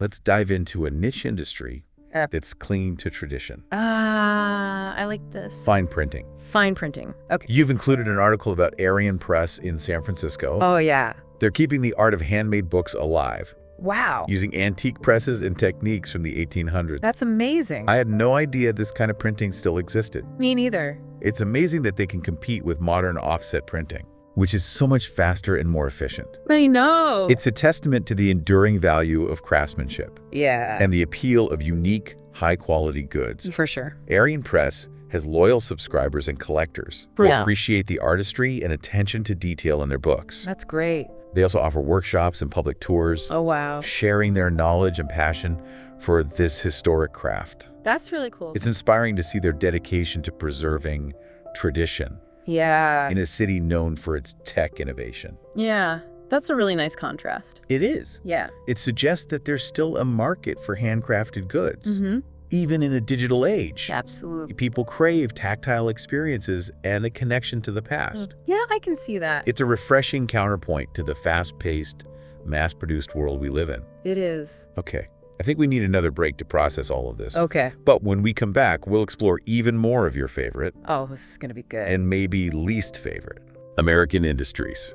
let's dive into a niche industry Ep. that's clinging to tradition. I like this. Fine printing. Fine printing. Okay. You've included an article about Aryan Press in San Francisco. Oh, yeah. They're keeping the art of handmade books alive, Wow. using antique presses and techniques from the 1800s. That's amazing. I had no idea this kind of printing still existed. Me neither. It's amazing that they can compete with modern offset printing, which is so much faster and more efficient. I know. It's a testament to the enduring value of craftsmanship Yeah. and the appeal of unique, high-quality goods. For sure. Aryan Press has loyal subscribers and collectors who Yeah. appreciate the artistry and attention to detail in their books. That's great. They also offer workshops and public tours, Oh, wow. sharing their knowledge and passion for this historic craft. That's really cool. It's inspiring to see their dedication to preserving tradition Yeah. in a city known for its tech innovation. Yeah. That's a really nice contrast. It is. Yeah. It suggests that there's still a market for handcrafted goods, Mm-hmm. even in a digital age. Absolutely. People crave tactile experiences and a connection to the past. Yeah, I can see that. It's a refreshing counterpoint to the fast-paced, mass-produced world we live in. It is. Okay, I think we need another break to process all of this. Okay. But when we come back, we'll explore even more of your favorite, Oh, this is going to be good. and maybe least favorite, American industries.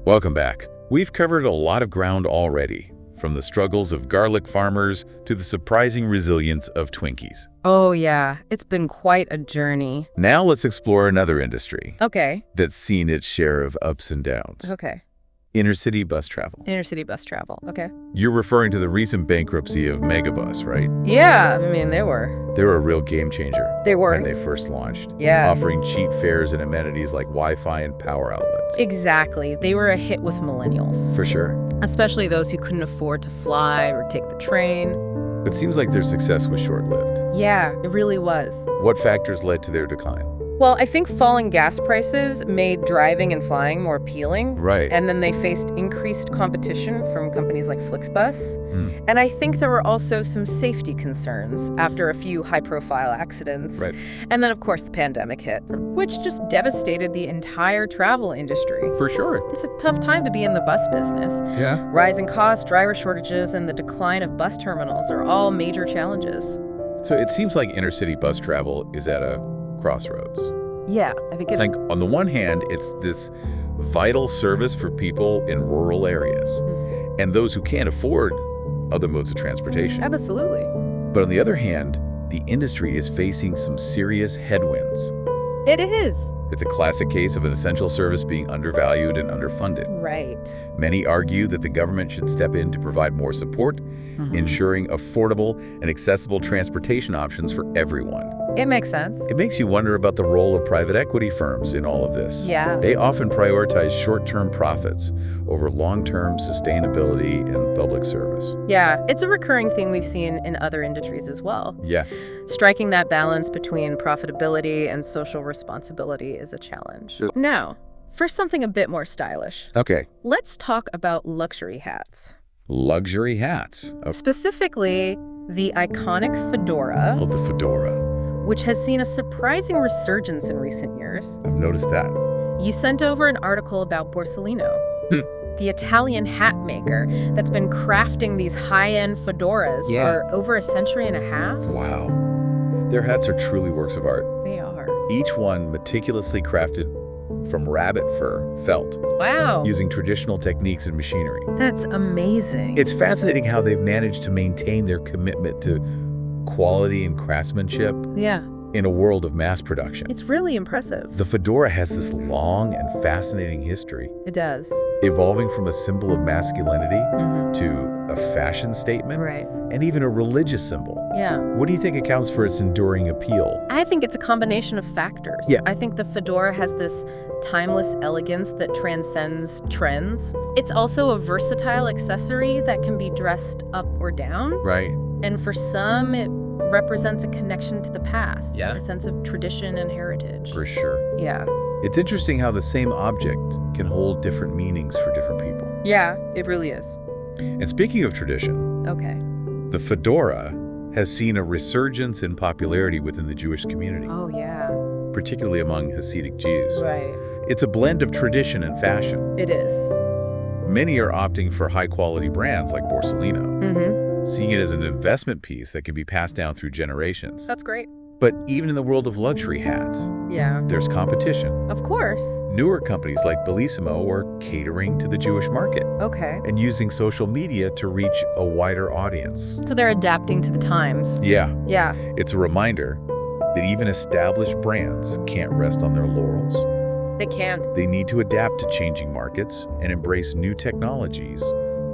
Welcome back. We've covered a lot of ground already, from the struggles of garlic farmers to the surprising resilience of Twinkies. Oh, yeah. It's been quite a journey. Now let's explore another industry Okay. that's seen its share of ups and downs. Okay. Inner-city bus travel. Inner city bus travel. Okay. You're referring to the recent bankruptcy of Megabus, right? Yeah. I mean, they were. They were a real game changer They were. when they first launched, Yeah. offering cheap fares and amenities like Wi-Fi and power outlets. Exactly. They were a hit with millennials, For sure. especially those who couldn't afford to fly or take the train. But it seems like their success was short-lived. Yeah, it really was. What factors led to their decline? Well, I think falling gas prices made driving and flying more appealing. Right. And then they faced increased competition from companies like Flixbus. Hmm. And I think there were also some safety concerns after a few high-profile accidents. Right. And then, of course, the pandemic hit, which just devastated the entire travel industry. For sure. It's a tough time to be in the bus business. Yeah. Rising costs, driver shortages, and the decline of bus terminals are all major challenges. So it seems like inner-city bus travel is at a crossroads. Yeah, I think It's like, on the one hand, it's this vital service for people in rural areas and those who can't afford other modes of transportation. Absolutely. But on the other hand, the industry is facing some serious headwinds. It is. It's a classic case of an essential service being undervalued and underfunded. Right. Many argue that the government should step in to provide more support, ensuring affordable and accessible transportation options for everyone. It makes sense. It makes you wonder about the role of private equity firms in all of this. Yeah. They often prioritize short-term profits over long-term sustainability and public service. Yeah, it's a recurring thing we've seen in other industries as well. Yeah. Striking that balance between profitability and social responsibility is a challenge. Sure. Now, for something a bit more stylish, Okay. let's talk about luxury hats. Luxury hats. Specifically, the iconic fedora, Oh, the fedora. which has seen a surprising resurgence in recent years. I've noticed that. You sent over an article about Borsellino, the Italian hat maker that's been crafting these high-end fedoras for over a century and a half. Wow. Their hats are truly works of art. They are. Each one meticulously crafted from rabbit fur, felt, Wow. using traditional techniques and machinery. That's amazing. It's fascinating how they've managed to maintain their commitment to quality and craftsmanship Yeah, in a world of mass production. it's really impressive. The fedora has this long and fascinating history, It does. evolving from a symbol of masculinity Mhm. to a fashion statement Right. and even a religious symbol. Yeah. What do you think accounts for its enduring appeal? I think it's a combination of factors. Yeah. I think the fedora has this timeless elegance that transcends trends. It's also a versatile accessory that can be dressed up or down. Right. And for some, it represents a connection to the past, Yeah. a sense of tradition and heritage. For sure. Yeah. It's interesting how the same object can hold different meanings for different people. Yeah, it really is. And speaking of tradition, Okay. the fedora has seen a resurgence in popularity within the Jewish community, Oh, yeah. particularly among Hasidic Jews. Right. It's a blend of tradition and fashion. It is. Many are opting for high-quality brands like Borsalino, seeing it as an investment piece that can be passed down through generations. That's great. But even in the world of luxury hats, Yeah. there's competition. Of course. Newer companies like Bellissimo are catering to the Jewish market Okay. and using social media to reach a wider audience. So they're adapting to the times. Yeah, Yeah. it's a reminder that even established brands can't rest on their laurels. They can't. They need to adapt to changing markets and embrace new technologies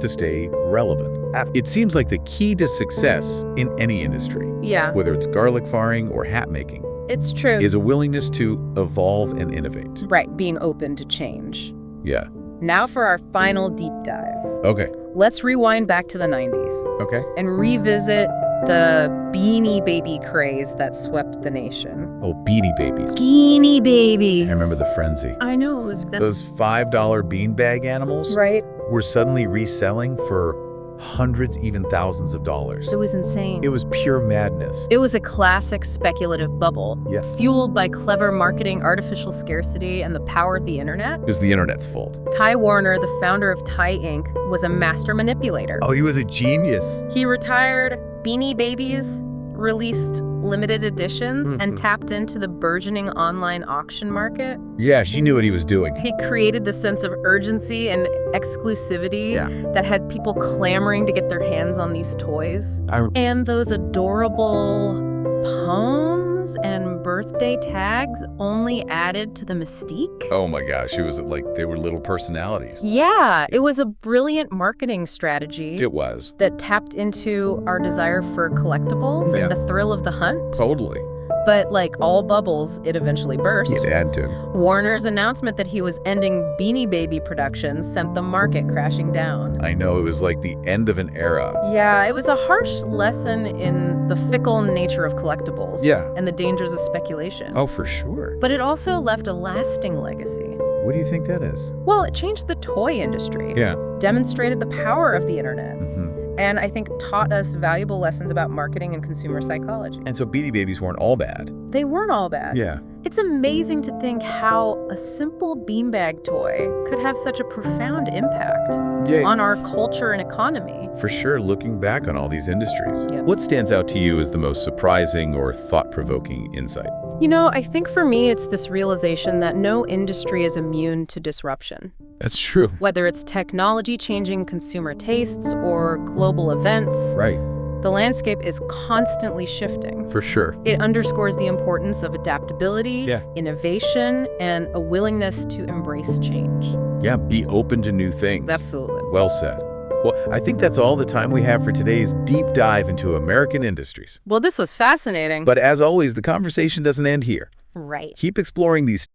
to stay relevant. It seems like the key to success in any industry, Yeah. whether it's garlic farming or hat making, It's true. is a willingness to evolve and innovate. Right. Being open to change. Yeah. Now for our final deep dive. Okay. Let's rewind back to the 90s Okay. and revisit the Beanie Baby craze that swept the nation. Oh, Beanie Babies. Beanie Babies. I remember the frenzy. I know. It was Those $5 beanbag animals right. were suddenly reselling for hundreds, even thousands of dollars. It was insane. It was pure madness. It was a classic speculative bubble, Yeah. fueled by clever marketing, artificial scarcity, and the power of the internet. It was the internet's fault. Ty Warner, the founder of Ty Inc., was a master manipulator. Oh, he was a genius. He retired Beanie Babies, released limited editions, and tapped into the burgeoning online auction market. Yeah, she knew what he was doing. He created the sense of urgency and exclusivity Yeah. that had people clamoring to get their hands on these toys. And those adorable poems and birthday tags only added to the mystique. Oh my gosh, it was like they were little personalities. Yeah, it was a brilliant marketing strategy It was. that tapped into our desire for collectibles Yeah. and the thrill of the hunt. Totally. But like all bubbles, it eventually burst. It had to. Warner's announcement that he was ending Beanie Baby productions sent the market crashing down. I know, it was like the end of an era. Yeah, it was a harsh lesson in the fickle nature of collectibles Yeah. and the dangers of speculation. Oh, for sure. But it also left a lasting legacy. What do you think that is? Well, it changed the toy industry, Yeah. demonstrated the power of the internet, hmm and I think taught us valuable lessons about marketing and consumer psychology. And so Beanie Babies weren't all bad. They weren't all bad. Yeah. It's amazing to think how a simple beanbag toy could have such a profound impact on our culture and economy. For sure, looking back on all these industries. Yeah. What stands out to you as the most surprising or thought-provoking insight? You know, I think for me, it's this realization that no industry is immune to disruption. That's true. Whether it's technology changing consumer tastes or global events, Right. the landscape is constantly shifting. For sure. It underscores the importance of adaptability, Yeah. innovation, and a willingness to embrace change. Yeah, be open to new things. Absolutely. Well said. Well, I think that's all the time we have for today's deep dive into American industries. Well, this was fascinating. But as always, the conversation doesn't end here. Right. Keep exploring these